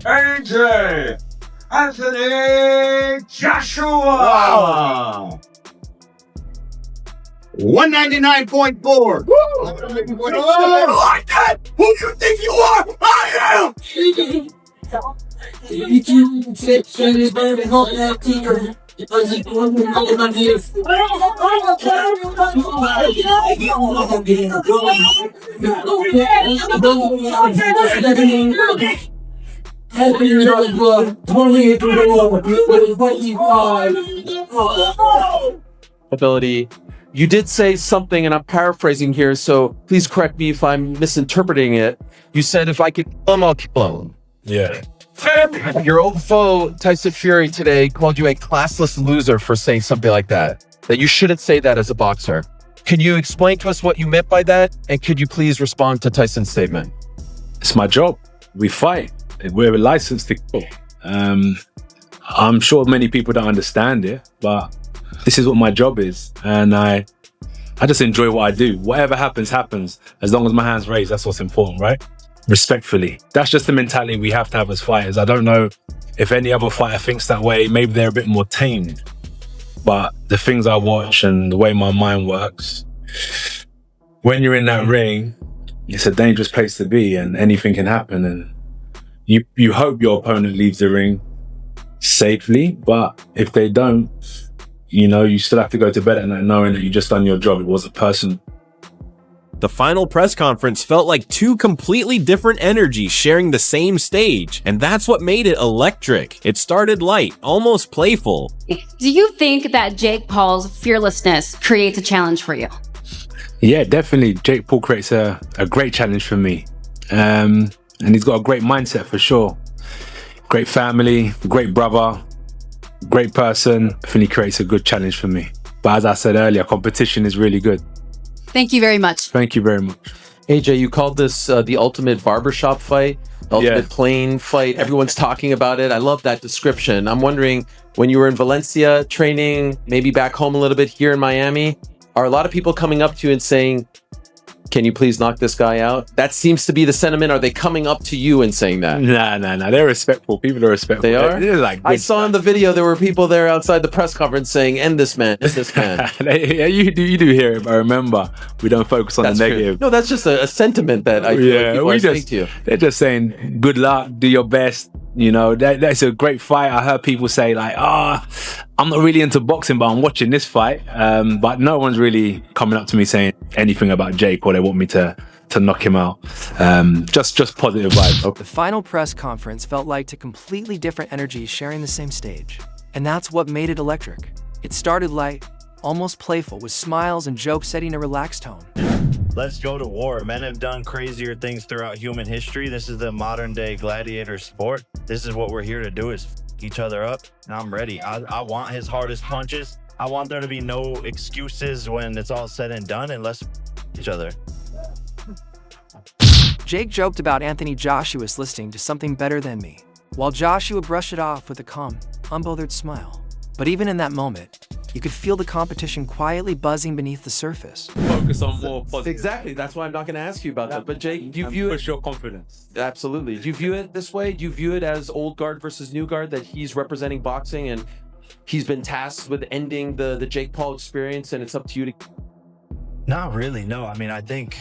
AJ, Anthony Joshua. Wow. 199.4. Like that? Who do you think you are? I am. Ability. You did say something, and I'm paraphrasing here, so please correct me if I'm misinterpreting it. You said if I could kill him, I'll kill him. Yeah. Your old foe, Tyson Fury, today called you a classless loser for saying something like that. That you shouldn't say that as a boxer. Can you explain to us what you meant by that? And could you please respond to Tyson's statement? It's my job. We fight. We're licensed to kill. I'm sure many people don't understand it, but this is what my job is. And I just enjoy what I do. Whatever happens, happens. As long as my hand's raised, that's what's important, right? Respectfully. That's just the mentality we have to have as fighters. I don't know if any other fighter thinks that way. Maybe they're a bit more tamed. But the things I watch and the way my mind works, when you're in that ring, it's a dangerous place to be and anything can happen. And you hope your opponent leaves the ring safely, but if they don't, you know, you still have to go to bed at night knowing that you just done your job. It wasn't personal. The final press conference felt like two completely different energies sharing the same stage, and that's what made it electric. It started light, almost playful. Do you think that Jake Paul's fearlessness creates a challenge for you? Yeah, definitely. Jake Paul creates a great challenge for me. And he's got a great mindset for sure. Great family, great brother, great person. I think he creates a good challenge for me. But as I said earlier, competition is really good. Thank you very much. Thank you very much. AJ, you called this the ultimate barbershop fight, ultimate plane fight. Everyone's talking about it. I love that description. I'm wondering, when you were in Valencia training, maybe back home a little bit here in Miami, are a lot of people coming up to you and saying, can you please knock this guy out? That seems to be the sentiment. Are they coming up to you and saying that? Nah. They're respectful. People are respectful. They are? They're like, I saw in the video, there were people there outside the press conference saying, end this man, end this man. Yeah, you do hear it, but remember, we don't focus on the negative. No, that's just a sentiment that I feel like people are saying to you. They're just saying, good luck, do your best. You know, that's a great fight. I heard people say like, I'm not really into boxing, but I'm watching this fight. But no one's really coming up to me saying anything about Jake or they want me to knock him out. Just positive vibes. The final press conference felt like two completely different energies sharing the same stage. And that's what made it electric. It started light, almost playful, with smiles and jokes setting a relaxed tone. Let's go to war. Men have done crazier things throughout human history. This is the modern day gladiator sport. This is what we're here to do, is each other up. And I'm ready. I want his hardest punches. I want there to be no excuses when it's all said and done, and let's each other. Jake joked about Anthony Joshua's listening to something better than me, while Joshua brushed it off with a calm, unbothered smile. But even in that moment, you could feel the competition quietly buzzing beneath the surface. Focus on more positive. Exactly. That's why I'm not going to ask you about that. But Jake, do you view it? Push your confidence. Absolutely. Do you view it this way? Do you view it as old guard versus new guard, that he's representing boxing and he's been tasked with ending the Jake Paul experience, and it's up to you to... Not really, no. I mean, I think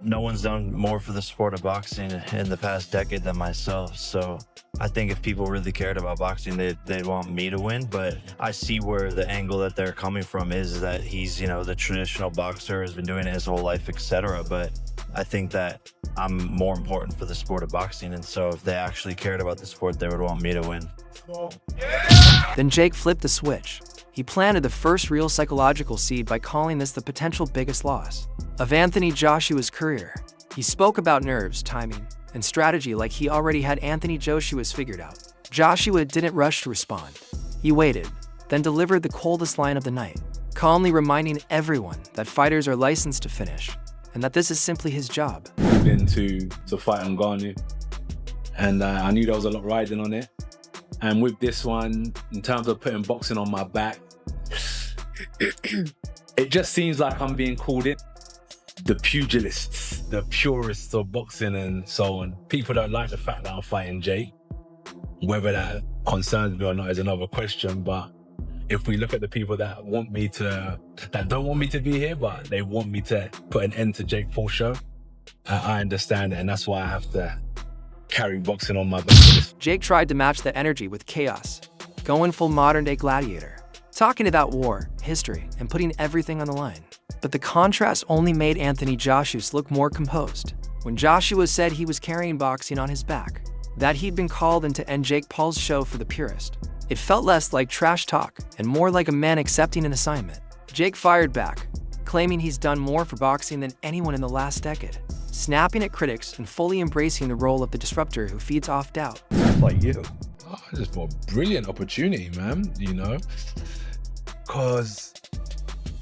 no one's done more for the sport of boxing in the past decade than myself. So I think if people really cared about boxing, they'd want me to win. But I see where the angle that they're coming from is that he's, you know, the traditional boxer, has been doing it his whole life, etc. But I think that I'm more important for the sport of boxing. And so if they actually cared about the sport, they would want me to win. Then Jake flipped the switch. He planted the first real psychological seed by calling this the potential biggest loss of Anthony Joshua's career. He spoke about nerves, timing, and strategy like he already had Anthony Joshua's figured out. Joshua didn't rush to respond. He waited, then delivered the coldest line of the night, calmly reminding everyone that fighters are licensed to finish, and that this is simply his job. Been to fight on Garnu, and I knew there was a lot riding on it. And with this one, in terms of putting boxing on my back, it just seems like I'm being called in. The pugilists, the purists of boxing and so on. People don't like the fact that I'm fighting Jake. Whether that concerns me or not is another question, but if we look at the people that don't want me to be here, but they want me to put an end to Jake Paul's show, I understand it, and that's why I have to carry boxing on my back. Jake tried to match that energy with chaos, going full modern-day gladiator, talking about war, history, and putting everything on the line. But the contrast only made Anthony Joshua look more composed. When Joshua said he was carrying boxing on his back, that he'd been called in to end Jake Paul's show for the purist, it felt less like trash talk and more like a man accepting an assignment. Jake fired back, claiming he's done more for boxing than anyone in the last decade, snapping at critics and fully embracing the role of the disruptor who feeds off doubt. Like you. I just thought a brilliant opportunity, man, you know, because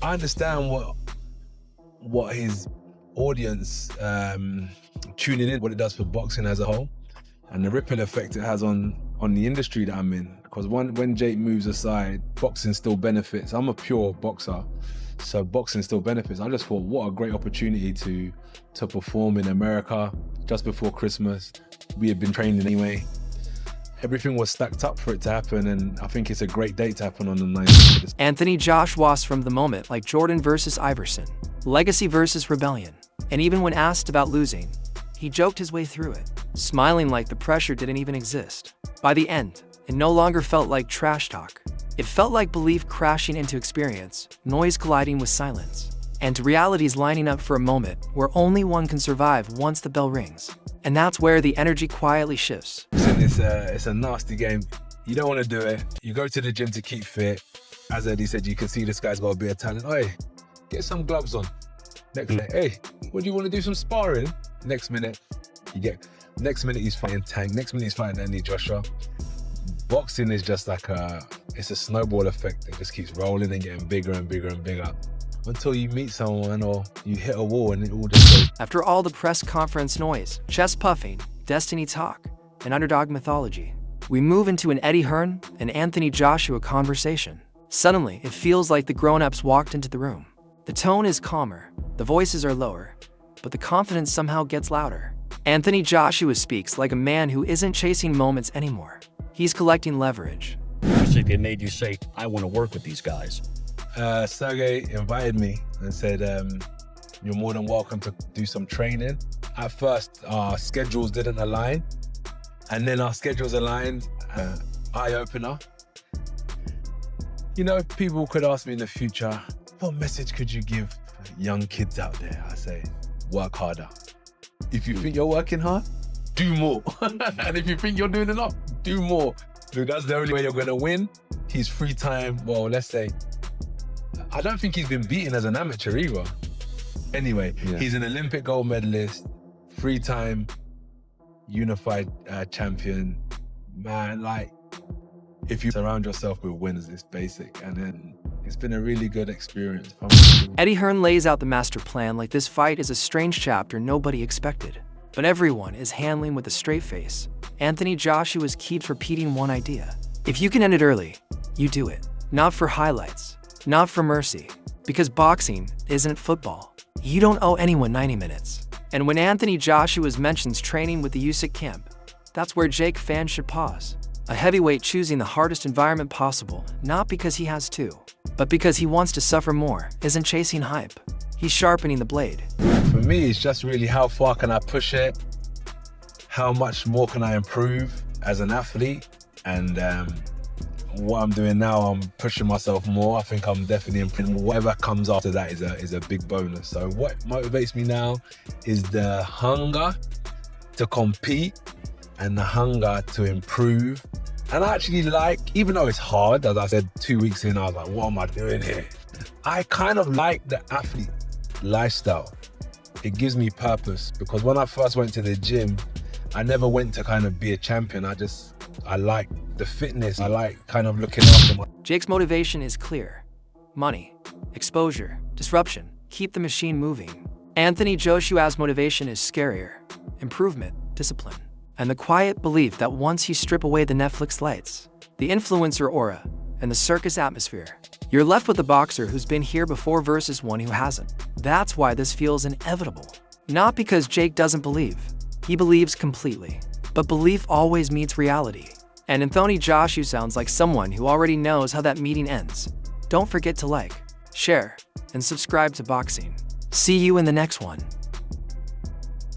I understand what his audience tuning in, what it does for boxing as a whole, and the ripple effect it has on the industry that I'm in. Because when Jake moves aside, boxing still benefits. I'm a pure boxer, so boxing still benefits. I just thought, what a great opportunity to perform in America just before Christmas. We had been training anyway. Everything was stacked up for it to happen, and I think it's a great date to happen on the 19th. Anthony Joshua was from the moment like Jordan versus Iverson, legacy versus rebellion, and even when asked about losing, he joked his way through it, smiling like the pressure didn't even exist. By the end, it no longer felt like trash talk. It felt like belief crashing into experience, noise colliding with silence, and realities lining up for a moment where only one can survive once the bell rings. And that's where the energy quietly shifts. It's a nasty game. You don't want to do it. You go to the gym to keep fit. As Eddie said, you can see this guy's got a bit of talent. Hey, get some gloves on. Next minute, hey, what do you want to do, some sparring? Next minute he's fighting Tank. Next minute he's fighting Anthony Joshua. Boxing is just like it's a snowball effect. It just keeps rolling and getting bigger and bigger and bigger until you meet someone or you hit a wall and it all just goes. After all the press conference noise, chest puffing, destiny talk, and underdog mythology, we move into an Eddie Hearn and Anthony Joshua conversation. Suddenly, it feels like the grown-ups walked into the room. The tone is calmer, the voices are lower, but the confidence somehow gets louder. Anthony Joshua speaks like a man who isn't chasing moments anymore. He's collecting leverage. Usyk, it made you say, I want to work with these guys. Sergey invited me and said, you're more than welcome to do some training. At first, our schedules didn't align. And then our schedules aligned, eye-opener. You know, people could ask me in the future, what message could you give young kids out there? I say, work harder. If you think you're working hard, do more. And if you think you're doing enough, do more. So that's the only way you're gonna win. His free time, well, let's say, I don't think he's been beaten as an amateur either. Anyway, He's an Olympic gold medalist, free time, unified champion. Man, like, if you surround yourself with winners, it's basic. And then it's been a really good experience. Eddie Hearn lays out the master plan like this fight is a strange chapter nobody expected. But everyone is handling with a straight face. Anthony Joshua keeps repeating one idea. If you can end it early, you do it. Not for highlights, not for mercy. Because boxing isn't football. You don't owe anyone 90 minutes. And when Anthony Joshua mentions training with the Usyk camp, that's where Jake fans should pause. A heavyweight choosing the hardest environment possible, not because he has to, but because he wants to suffer more, isn't chasing hype. He's sharpening the blade. For me, it's just really how far can I push it? How much more can I improve as an athlete? And what I'm doing now, I'm pushing myself more. I think I'm definitely improving. Whatever comes after that is a big bonus. So what motivates me now is the hunger to compete and the hunger to improve. And I actually like, even though it's hard, as I said 2 weeks in, I was like, what am I doing here? I kind of like the athlete lifestyle. It gives me purpose, because when I first went to the gym, I never went to kind of be a champion. I like the fitness. I like kind of looking after my... Jake's motivation is clear. Money, exposure, disruption, keep the machine moving. Anthony Joshua's motivation is scarier. Improvement, discipline, and the quiet belief that once you strip away the Netflix lights, the influencer aura, and the circus atmosphere, you're left with a boxer who's been here before versus one who hasn't. That's why this feels inevitable. Not because Jake doesn't believe. He believes completely. But belief always meets reality. And Anthony Joshua sounds like someone who already knows how that meeting ends. Don't forget to like, share, and subscribe to Boxing. See you in the next one.